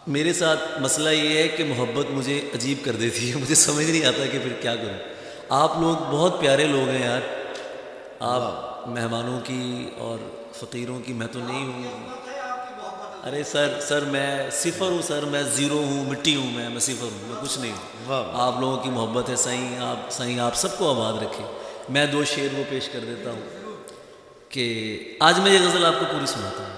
میرے ساتھ مسئلہ یہ ہے کہ محبت مجھے عجیب کر دیتی ہے، مجھے سمجھ نہیں آتا کہ پھر کیا کروں۔ آپ لوگ بہت پیارے لوگ ہیں یار، آپ مہمانوں کی اور فقیروں کی، میں تو نہیں ہوں۔ ارے سر میں صفر ہوں، سر میں زیرو ہوں، مٹی ہوں، میں صفر ہوں، میں کچھ نہیں ہوں۔ آپ لوگوں کی محبت ہے سائیں آپ سب کو آباد رکھے۔ میں دو شعر وہ پیش کر دیتا ہوں کہ آج میں یہ غزل آپ کو پوری سناتا ہوں۔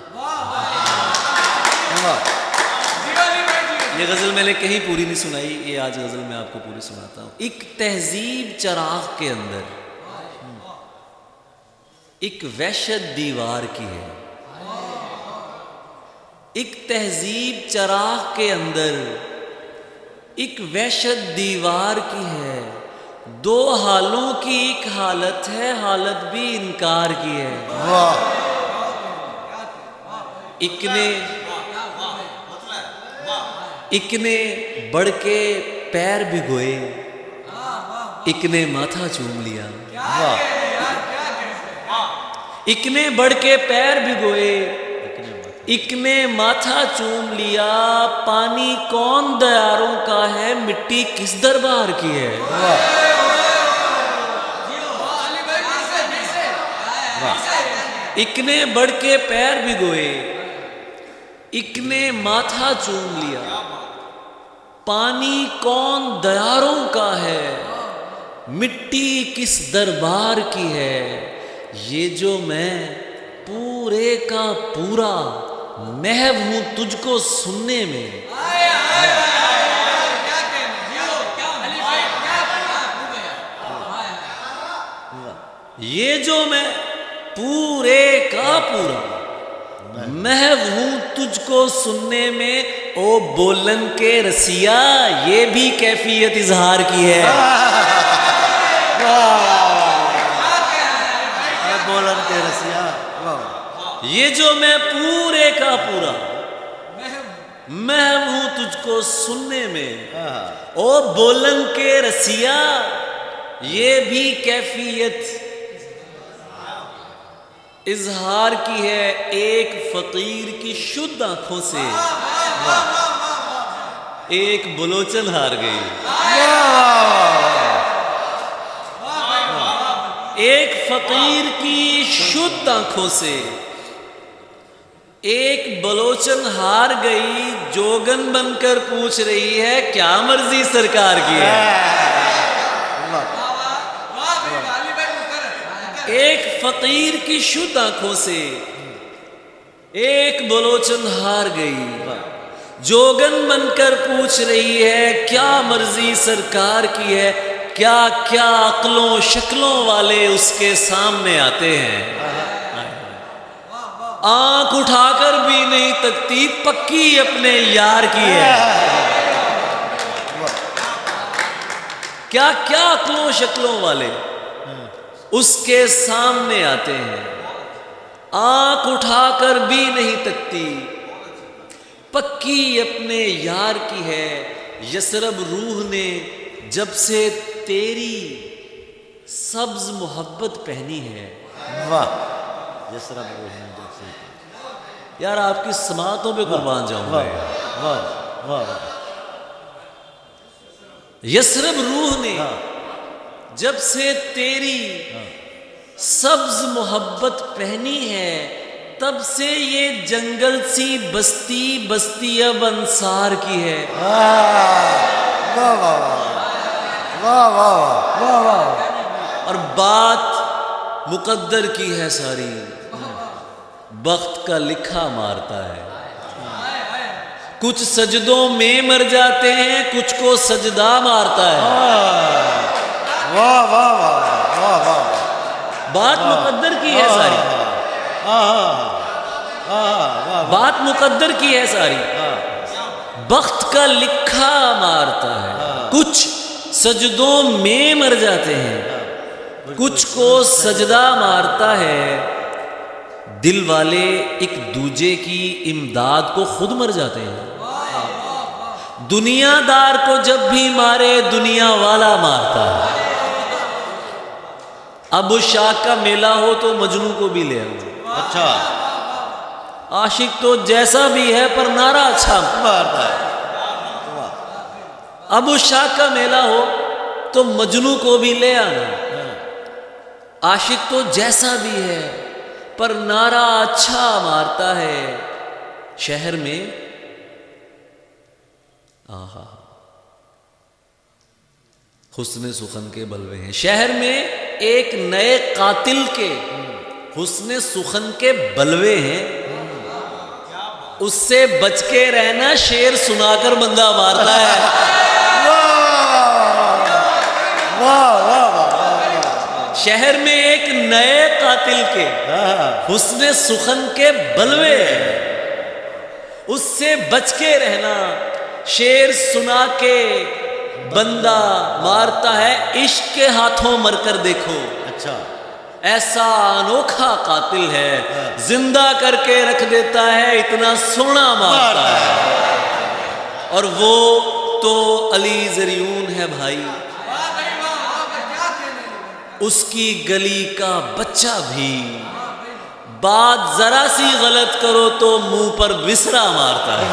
یہ غزل میں نے کہیں پوری نہیں سنائی، یہ آج غزل میں آپ کو پوری سناتا ہوں۔ ایک تہذیب چراغ کے اندر ایک وحشت دیوار کی ہے، ایک تہذیب چراغ کے اندر ایک وحشت دیوار کی ہے، دو حالوں کی ایک حالت ہے، حالت بھی انکار کی ہے۔ ایک نے بڑھ کے پیر بھگوئے، ایک نے ماتھا چوم لیا۔ ایک نے بڑھ کے پیر بھگوئے، ایک نے ماتھا چوم لیا، پانی کون دیاروں کا ہے، مٹی کس دربار کی ہے۔ ایک نے بڑھ کے پیر بھگوئے، ایک نے ماتھا چوم لیا، پانی کون دیاروں کا ہے، مٹی کس دربار کی ہے۔ یہ جو میں پورے کا پورا محو ہوں تجھ کو سننے میں، یہ جو میں پورے کا پورا محو ہوں تجھ کو سننے میں، او بولن کے رسیا یہ بھی کیفیت اظہار کی ہے۔ بولن کے رسیا، یہ جو میں پورے کا پورا محو ہوں تجھ کو سننے میں، او بولن کے رسیا یہ بھی کیفیت اظہار کی ہے۔ ایک فقیر کی شد آنکھوں سے ایک بلوچن ہار گئی، ایک فقیر کی شد آنکھوں سے ایک بلوچن ہار گئی، جوگن بن کر پوچھ رہی ہے کیا مرضی سرکار کی ہے۔ ایک فقیر کی شد آنکھوں سے ایک بلوچن ہار گئی، جوگن بن کر پوچھ رہی ہے کیا مرضی سرکار کی ہے۔ کیا کیا عقلوں شکلوں والے اس کے سامنے آتے ہیں، آنکھ اٹھا کر بھی نہیں تکتی، پکی اپنے یار کی ہے۔ کیا کیا عقلوں شکلوں والے اس کے سامنے آتے ہیں، آنکھ اٹھا کر بھی نہیں تکتی، پکی اپنے یار کی ہے۔ یثرب روح نے جب سے تیری سبز محبت پہنی ہے۔ واہ، یثرب روح نے جب سے، یار آپ کی سماعتوں پہ قربان جاؤں گا۔ واہ واہ، یثرب روح نے جب سے تیری سبز محبت پہنی ہے، تب سے یہ جنگل سی بستی بستی اب انصار کی ہے۔ واہ واہ واہ واہ واہ واہ، اور بات مقدر کی ہے ساری، بخت کا لکھا مارتا ہے۔ کچھ سجدوں میں مر جاتے ہیں، کچھ کو سجدہ مارتا ہے۔ واہ واہ واہ واہ واہ، بات مقدر کی ہے ساری، بات مقدر کی ہے ساری، بخت کا لکھا مارتا ہے۔ کچھ سجدوں میں مر جاتے ہیں، کچھ کو سجدہ مارتا ہے۔ دل والے ایک دوجے کی امداد کو خود مر جاتے ہیں۔ دنیا دار کو جب بھی مارے دنیا والا مارتا ہے۔ اب شاہ کا میلہ ہو تو مجنوں کو بھی لے آؤ۔ اچھا، عاشق تو جیسا بھی ہے پر نعرہ اچھا مارتا ہے. اب اس شاخ کا میلہ ہو تو مجنو کو بھی لے آنا. عاشق تو جیسا بھی ہے پر نعرہ اچھا مارتا ہے. شہر میں آہا حسن سخن کے بلوے ہیں. شہر میں ایک نئے قاتل کے حسن سخن کے بلوے ہیں. اس سے بچ کے رہنا، شعر سنا کر بندہ مارتا ہے. واہ واہ واہ. شہر میں ایک نئے قاتل کے حسن سخن کے بلوے ہیں. اس سے بچ کے رہنا، شعر سنا کے بندہ مارتا ہے. عشق کے ہاتھوں مر کر دیکھو، اچھا ایسا انوکھا قاتل ہے، زندہ کر کے رکھ دیتا ہے، اتنا سونا مارتا ہے. اور وہ تو علی زریون ہے بھائی، اس کی گلی کا بچہ بھی بات ذرا سی غلط کرو تو منہ پر وسرا مارتا ہے.